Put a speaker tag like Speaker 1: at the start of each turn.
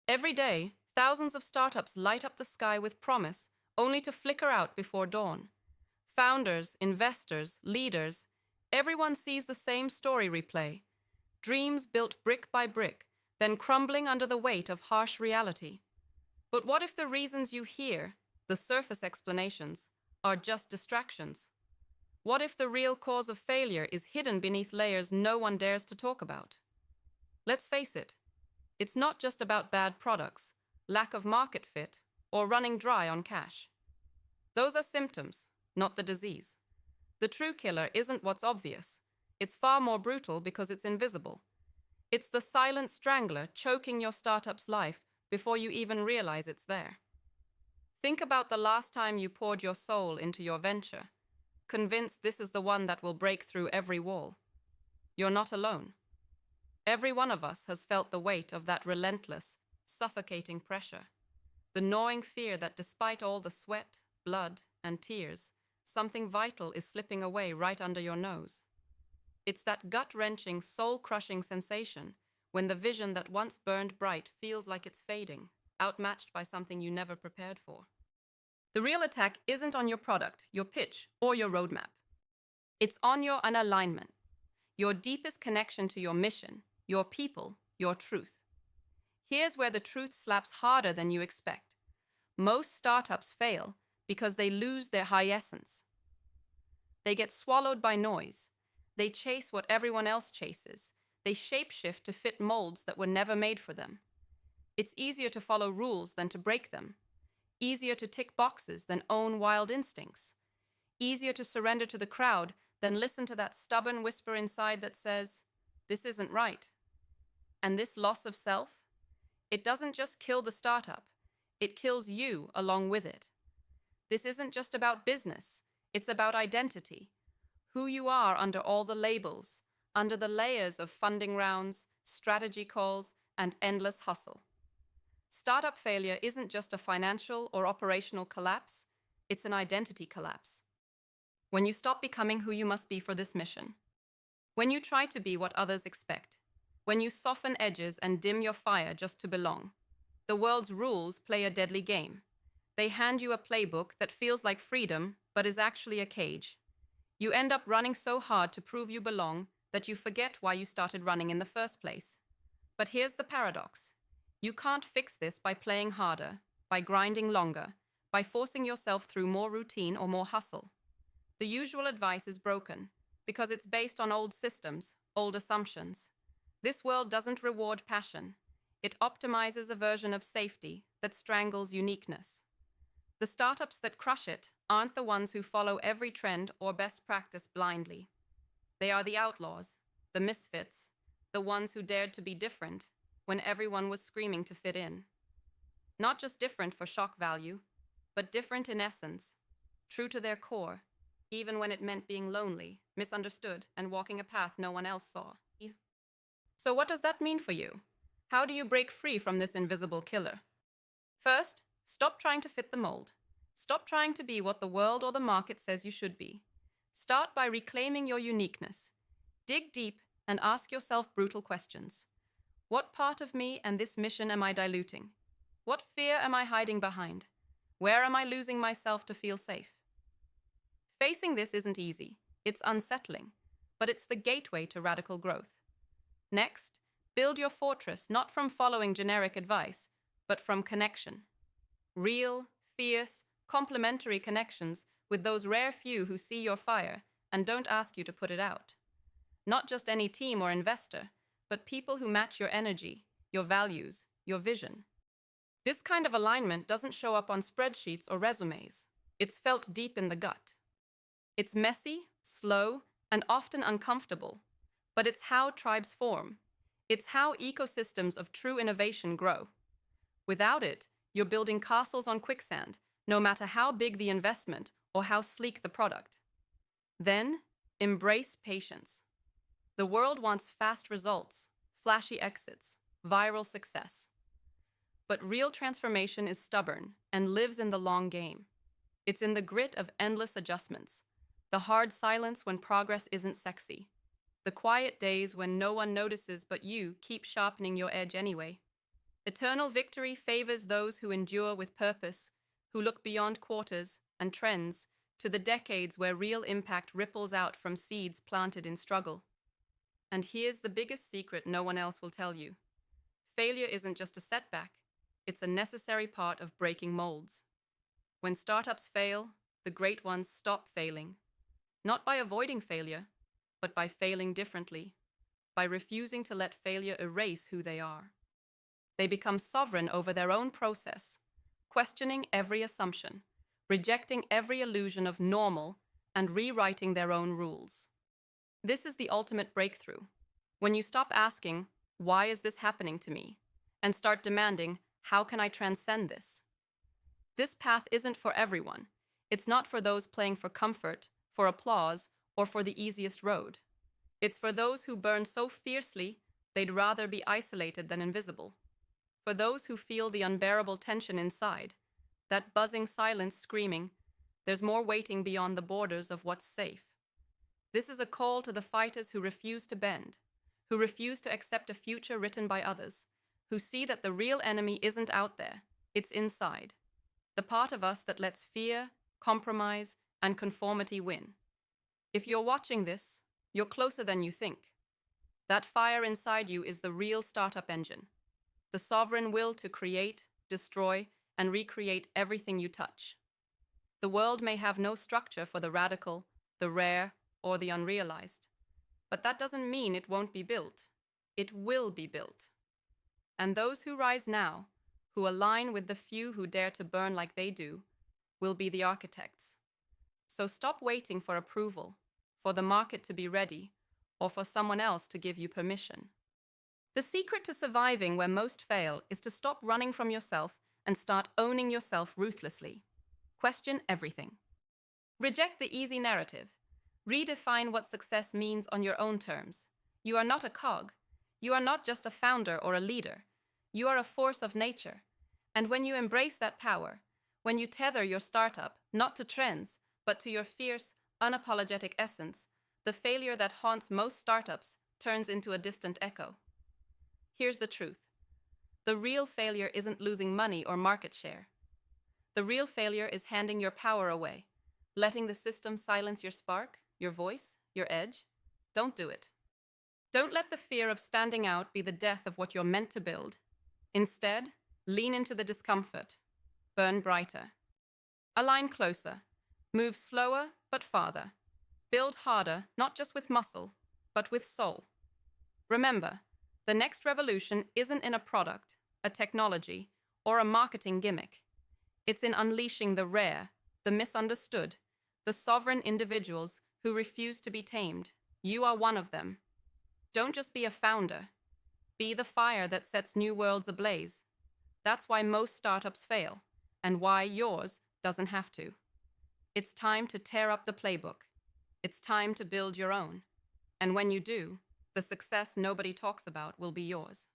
Speaker 1: Every day, thousands of startups light up the sky with promise, only to flicker out before dawn. Founders, investors, leaders, everyone sees the same story replay. Dreams built brick by brick, then crumbling under the weight of harsh reality. But what if the reasons you hear, the surface explanations, are just distractions? What if the real cause of failure is hidden beneath layers no one dares to talk about? Let's face it, it's not just about bad products, lack of market fit, or running dry on cash. Those are symptoms, not the disease. The true killer isn't what's obvious. It's far more brutal because it's invisible. It's the silent strangler choking your startup's life before you even realize it's there. Think about the last time you poured your soul into your venture, convinced this is the one that will break through every wall. You're not alone. Every one of us has felt the weight of that relentless, suffocating pressure, the gnawing fear that despite all the sweat, blood, and tears, something vital is slipping away right under your nose. It's that gut-wrenching, soul-crushing sensation when the vision that once burned bright feels like it's fading, outmatched by something you never prepared for. The real attack isn't on your product, your pitch, or your roadmap. It's on your unalignment, your deepest connection to your mission, your people, your truth. Here's where the truth slaps harder than you expect. Most startups fail because they lose their high essence. They get swallowed by noise. They chase what everyone else chases. They shapeshift to fit molds that were never made for them. It's easier to follow rules than to break them. Easier to tick boxes than own wild instincts. Easier to surrender to the crowd than listen to that stubborn whisper inside that says, "This isn't right." And this loss of self, it doesn't just kill the startup, it kills you along with it. This isn't just about business, it's about identity. Who you are under all the labels, under the layers of funding rounds, strategy calls, and endless hustle. Startup failure isn't just a financial or operational collapse, it's an identity collapse. When you stop becoming who you must be for this mission. When you try to be what others expect. When you soften edges and dim your fire just to belong. The world's rules play a deadly game. They hand you a playbook that feels like freedom, but is actually a cage. You end up running so hard to prove you belong that you forget why you started running in the first place. But here's the paradox. You can't fix this by playing harder, by grinding longer, by forcing yourself through more routine or more hustle. The usual advice is broken because it's based on old systems, old assumptions. This world doesn't reward passion. It optimizes a version of safety that strangles uniqueness. The startups that crush it aren't the ones who follow every trend or best practice blindly. They are the outlaws, the misfits, the ones who dared to be different when everyone was screaming to fit in. Not just different for shock value, but different in essence, true to their core, even when it meant being lonely, misunderstood, and walking a path no one else saw. So what does that mean for you? How do you break free from this invisible killer? First, stop trying to fit the mold. Stop trying to be what the world or the market says you should be. Start by reclaiming your uniqueness. Dig deep and ask yourself brutal questions. What part of me and this mission am I diluting? What fear am I hiding behind? Where am I losing myself to feel safe? Facing this isn't easy. It's unsettling, but it's the gateway to radical growth. Next, build your fortress not from following generic advice, but from connection. Real, fierce, complementary connections with those rare few who see your fire and don't ask you to put it out. Not just any team or investor, but people who match your energy, your values, your vision. This kind of alignment doesn't show up on spreadsheets or resumes. It's felt deep in the gut. It's messy, slow, and often uncomfortable, but it's how tribes form. It's how ecosystems of true innovation grow. Without it, you're building castles on quicksand, no matter how big the investment or how sleek the product. Then, embrace patience. The world wants fast results, flashy exits, viral success. But real transformation is stubborn and lives in the long game. It's in the grit of endless adjustments, the hard silence when progress isn't sexy, the quiet days when no one notices but you keep sharpening your edge anyway. Eternal victory favors those who endure with purpose, who look beyond quarters and trends to the decades where real impact ripples out from seeds planted in struggle. And here's the biggest secret no one else will tell you. Failure isn't just a setback, it's a necessary part of breaking molds. When startups fail, the great ones stop failing. Not by avoiding failure, but by failing differently, by refusing to let failure erase who they are. They become sovereign over their own process, questioning every assumption, rejecting every illusion of normal, and rewriting their own rules. This is the ultimate breakthrough. When you stop asking, "Why is this happening to me?" and start demanding, "How can I transcend this?" This path isn't for everyone. It's not for those playing for comfort, for applause, or for the easiest road. It's for those who burn so fiercely they'd rather be isolated than invisible. For those who feel the unbearable tension inside, that buzzing silence screaming, "There's more waiting beyond the borders of what's safe." This is a call to the fighters who refuse to bend, who refuse to accept a future written by others, who see that the real enemy isn't out there, it's inside. The part of us that lets fear, compromise, and conformity win. If you're watching this, you're closer than you think. That fire inside you is the real startup engine, the sovereign will to create, destroy, and recreate everything you touch. The world may have no structure for the radical, the rare, or the unrealized, but that doesn't mean it won't be built. It will be built. And those who rise now, who align with the few who dare to burn like they do, will be the architects. So stop waiting for approval, for the market to be ready, or for someone else to give you permission. The secret to surviving where most fail is to stop running from yourself and start owning yourself ruthlessly. Question everything. Reject the easy narrative. Redefine what success means on your own terms. You are not a cog. You are not just a founder or a leader. You are a force of nature. And when you embrace that power, when you tether your startup not to trends, but to your fierce, unapologetic essence, the failure that haunts most startups turns into a distant echo. Here's the truth. The real failure isn't losing money or market share. The real failure is handing your power away, letting the system silence your spark, your voice, your edge. Don't do it. Don't let the fear of standing out be the death of what you're meant to build. Instead, lean into the discomfort. Burn brighter. Align closer. Move slower, but farther. Build harder, not just with muscle, but with soul. Remember, the next revolution isn't in a product, a technology, or a marketing gimmick. It's in unleashing the rare, the misunderstood, the sovereign individuals who refuse to be tamed. You are one of them. Don't just be a founder. Be the fire that sets new worlds ablaze. That's why most startups fail, and why yours doesn't have to. It's time to tear up the playbook. It's time to build your own. And when you do, the success nobody talks about will be yours.